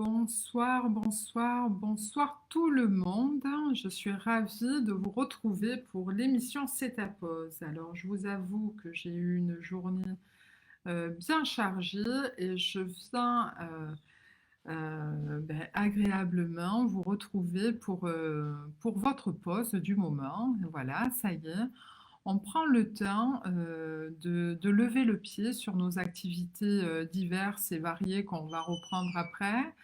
Bonsoir, bonsoir, bonsoir tout le monde. Je suis ravie de vous retrouver pour l'émission C'est ta pause. Alors, je vous avoue que j'ai eu une journée bien chargée et je viens agréablement vous retrouver pour votre pause du moment. Voilà, ça y est. On prend le temps de lever le pied sur nos activités diverses et variées qu'on va reprendre après.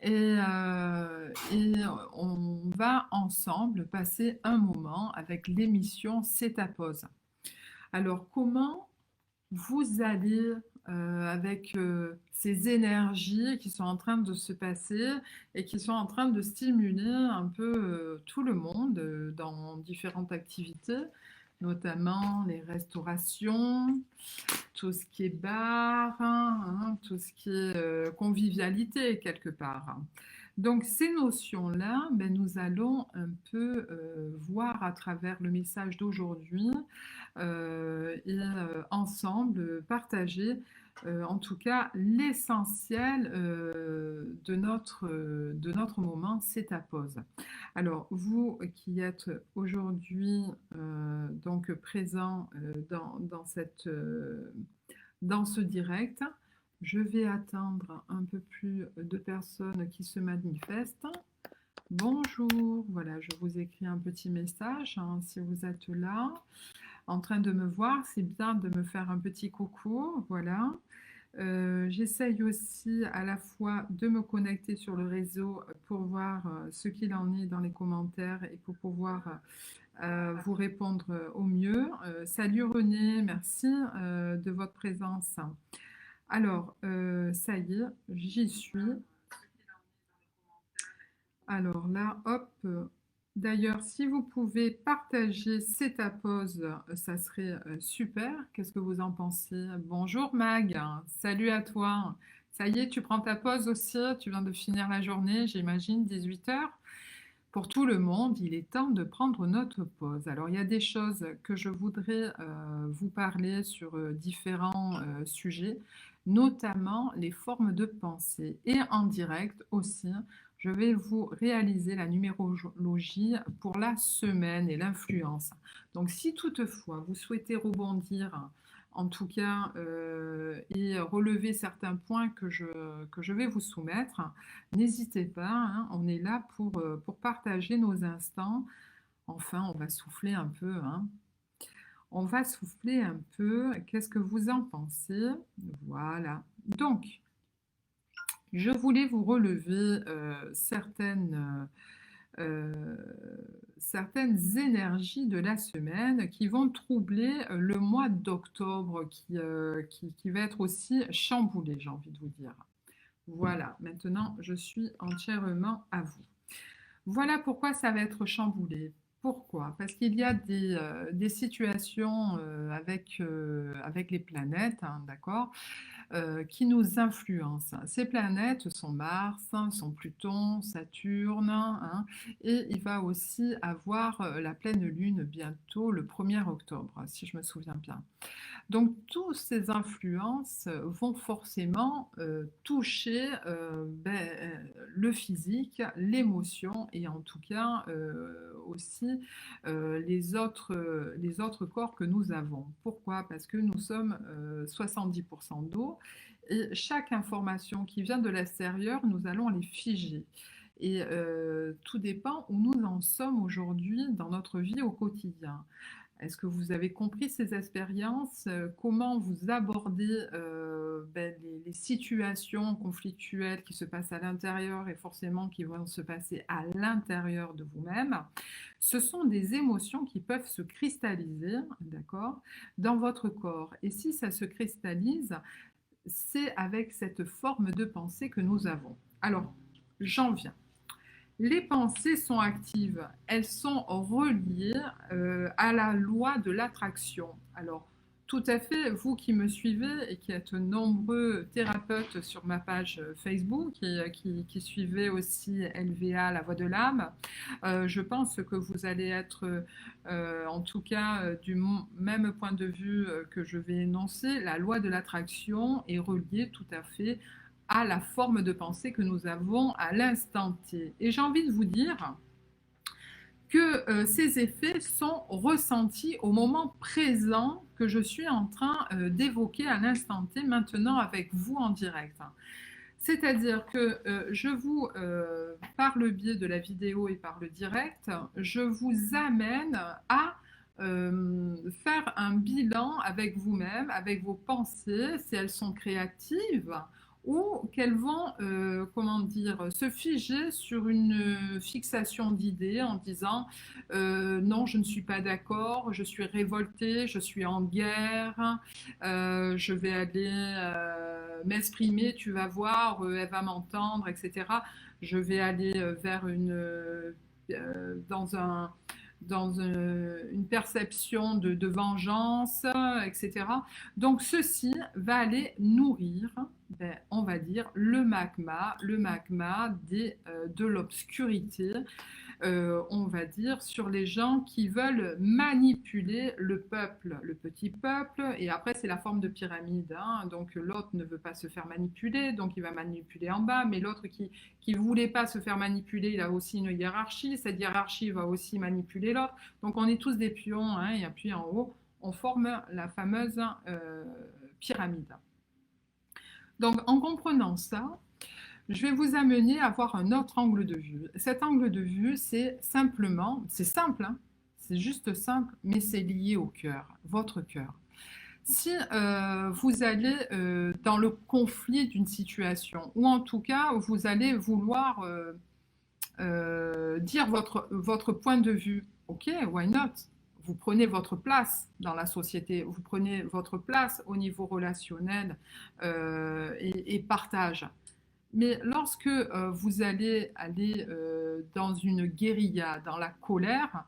Et on va ensemble passer un moment avec l'émission C'est ta pause. Alors, comment vous allez avec ces énergies qui sont en train de se passer et qui sont en train de stimuler un peu tout le monde dans différentes activités, notamment les restaurations, tout ce qui est bar, tout ce qui est convivialité quelque part. Donc ces notions-là, ben, nous allons un peu voir à travers le message d'aujourd'hui et ensemble partager en tout cas l'essentiel de notre moment, c'est ta pause. Alors vous qui êtes aujourd'hui donc présent dans ce direct, je vais attendre un peu plus de personnes qui se manifestent. Bonjour, voilà, je vous écris un petit message si vous êtes là, en train de me voir, c'est bien de me faire un petit coucou, voilà. J'essaye aussi à la fois de me connecter sur le réseau pour voir ce qu'il en est dans les commentaires et pour pouvoir vous répondre au mieux. Salut René, merci de votre présence. Alors, ça y est, j'y suis. Alors là, hop. D'ailleurs, si vous pouvez partager C'est ta pause, ça serait super. Qu'est-ce que vous en pensez? Bonjour Mag, salut à toi. Ça y est, tu prends ta pause aussi, tu viens de finir la journée, j'imagine, 18 heures. Pour tout le monde, il est temps de prendre notre pause. Alors, il y a des choses que je voudrais vous parler sur différents sujets, notamment les formes de pensée. Et en direct aussi, je vais vous réaliser la numérologie pour la semaine et l'influence. Donc, si toutefois vous souhaitez rebondir, en tout cas, et relever certains points que je vais vous soumettre, n'hésitez pas, hein, on est là pour partager nos instants. Enfin, on va souffler un peu, hein. On va souffler un peu. Qu'est-ce que vous en pensez? Voilà. Donc, je voulais vous relever euh, certaines énergies de la semaine qui vont troubler le mois d'octobre qui va être aussi chamboulé, j'ai envie de vous dire. Voilà, maintenant je suis entièrement à vous. Voilà pourquoi ça va être chamboulé. Pourquoi? Parce qu'il y a des situations avec les planètes, hein, d'accord, qui nous influencent. Ces planètes sont Mars, sont Pluton, Saturne, hein, et il va aussi avoir la pleine lune bientôt le 1er octobre, si je me souviens bien. Donc, toutes ces influences vont forcément toucher le physique, l'émotion et en tout cas aussi les autres corps que nous avons. Pourquoi? Parce que nous sommes 70% d'eau et chaque information qui vient de l'extérieur, nous allons les figer. Et tout dépend où nous en sommes aujourd'hui dans notre vie au quotidien. Est-ce que vous avez compris ces expériences? Comment vous abordez les situations conflictuelles qui se passent à l'intérieur et forcément qui vont se passer à l'intérieur de vous-même? Ce sont des émotions qui peuvent se cristalliser, d'accord, dans votre corps. Et si ça se cristallise, c'est avec cette forme de pensée que nous avons. Alors, j'en viens. Les pensées sont actives, elles sont reliées à la loi de l'attraction. Alors, tout à fait, vous qui me suivez et qui êtes nombreux thérapeutes sur ma page Facebook et qui suivez aussi LVA, la voix de l'âme, je pense que vous allez être, en tout cas, du même point de vue que je vais énoncer. La loi de l'attraction est reliée tout à fait à la forme de pensée que nous avons à l'instant T. Et j'ai envie de vous dire que ces effets sont ressentis au moment présent que je suis en train d'évoquer à l'instant T maintenant avec vous en direct. C'est-à-dire que je vous, par le biais de la vidéo et par le direct, je vous amène à faire un bilan avec vous-même, avec vos pensées, si elles sont créatives ou qu'elles vont, comment dire, se figer sur une fixation d'idées en disant non, je ne suis pas d'accord, je suis révoltée, je suis en guerre, je vais aller m'exprimer, tu vas voir, elle va m'entendre, etc. Je vais aller vers dans une perception de vengeance, etc. Donc ceci va aller nourrir, ben, on va dire, le magma de l'obscurité, on va dire, sur les gens qui veulent manipuler le peuple, le petit peuple, et après c'est la forme de pyramide, hein, donc l'autre ne veut pas se faire manipuler, donc il va manipuler en bas, mais l'autre qui voulait pas se faire manipuler, il a aussi une hiérarchie, cette hiérarchie va aussi manipuler l'autre, donc on est tous des pions, hein, et puis en haut, on forme la fameuse pyramide. Donc en comprenant ça, je vais vous amener à voir un autre angle de vue. Cet angle de vue, c'est simplement, c'est simple, hein, c'est juste simple, mais c'est lié au cœur, votre cœur. Si vous allez dans le conflit d'une situation, ou en tout cas, vous allez vouloir dire votre point de vue, ok, why not? Vous prenez votre place dans la société, vous prenez votre place au niveau relationnel et partage. Mais lorsque vous allez aller dans une guérilla, dans la colère,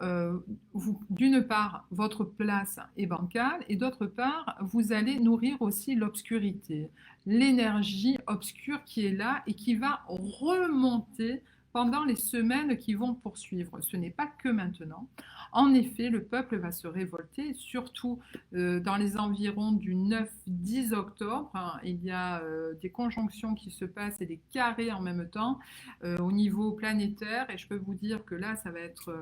d'une part, votre place est bancale et d'autre part, vous allez nourrir aussi l'obscurité, l'énergie obscure qui est là et qui va remonter pendant les semaines qui vont poursuivre. Ce n'est pas que maintenant. En effet, le peuple va se révolter, surtout dans les environs du 9-10 octobre. Hein, il y a des conjonctions qui se passent et des carrés en même temps au niveau planétaire. Et je peux vous dire que là, ça va être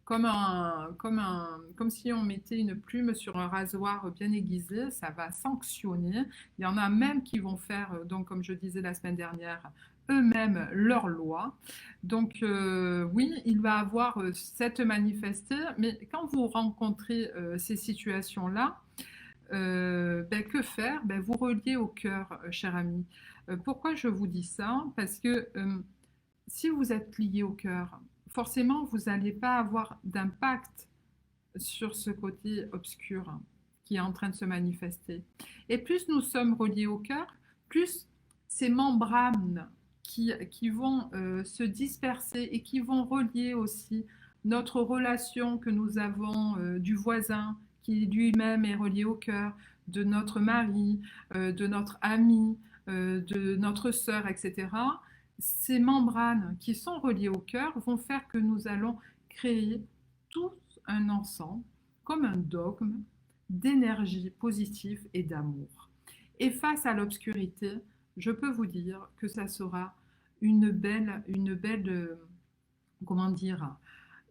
comme si on mettait une plume sur un rasoir bien aiguisé, ça va sanctionner. Il y en a même qui vont faire, donc comme je disais la semaine dernière, eux-mêmes leurs lois. Donc oui, il va avoir cette manifesté, mais quand vous rencontrez ces situations-là, ben, que faire? Ben, vous reliez au cœur, cher ami. Pourquoi je vous dis ça? Parce que si vous êtes lié au cœur, forcément, vous n'allez pas avoir d'impact sur ce côté obscur qui est en train de se manifester. Et plus nous sommes reliés au cœur, plus ces membranes qui vont se disperser et qui vont relier aussi notre relation que nous avons du voisin, qui lui-même est relié au cœur, de notre mari, de notre ami, de notre sœur, etc. Ces membranes qui sont reliées au cœur vont faire que nous allons créer tout un ensemble, comme un dogme, d'énergie positive et d'amour. Et face à l'obscurité, je peux vous dire que ça sera une belle, comment dire,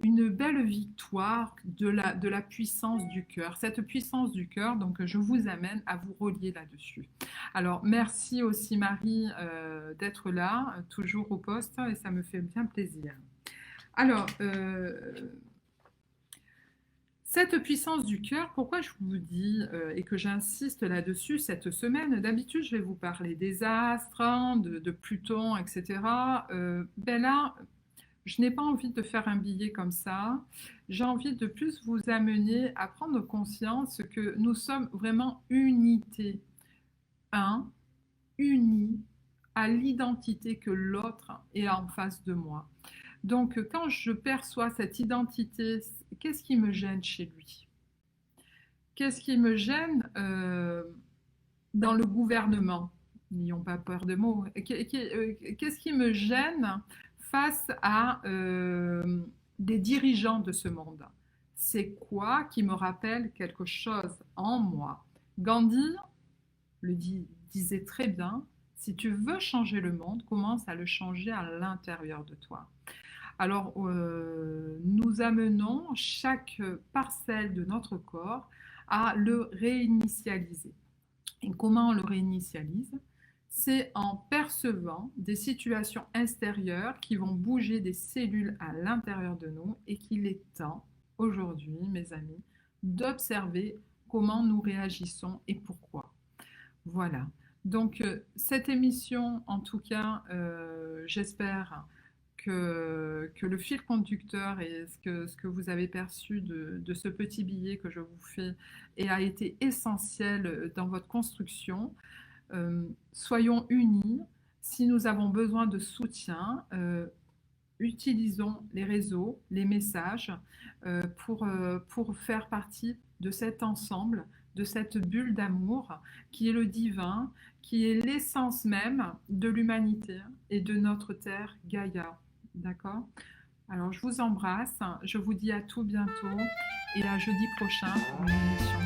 une belle victoire de la puissance du cœur. Cette puissance du cœur, donc je vous amène à vous relier là-dessus. Alors, merci aussi Marie d'être là, toujours au poste, et ça me fait bien plaisir. Alors, cette puissance du cœur, pourquoi je vous dis et que j'insiste là-dessus cette semaine, d'habitude je vais vous parler des astres, hein, de Pluton, etc. Ben là, je n'ai pas envie de faire un billet comme ça. J'ai envie de plus vous amener à prendre conscience que nous sommes vraiment unité, un, unis à l'identité que l'autre est en face de moi. Donc quand je perçois cette identité, qu'est-ce qui me gêne chez lui? Qu'est-ce qui me gêne dans le gouvernement? N'ayons pas peur de mots. Qu'est-ce qui me gêne face à des dirigeants de ce monde? C'est quoi qui me rappelle quelque chose en moi? Gandhi disait très bien, Si tu veux changer le monde, commence à le changer à l'intérieur de toi. Alors, nous amenons chaque parcelle de notre corps à le réinitialiser. Et comment on le réinitialise? C'est en percevant des situations extérieures qui vont bouger des cellules à l'intérieur de nous et qu'il est temps, aujourd'hui, mes amis, d'observer comment nous réagissons et pourquoi. Voilà. Donc, cette émission, en tout cas, j'espère que le fil conducteur et ce que vous avez perçu de ce petit billet que je vous fais et a été essentiel dans votre construction. Soyons unis. Si nous avons besoin de soutien, utilisons les réseaux, les messages pour faire partie de cet ensemble, de cette bulle d'amour qui est le divin, qui est l'essence même de l'humanité et de notre terre Gaïa. D'accord? Alors je vous embrasse, je vous dis à tout bientôt et à jeudi prochain pour une émission.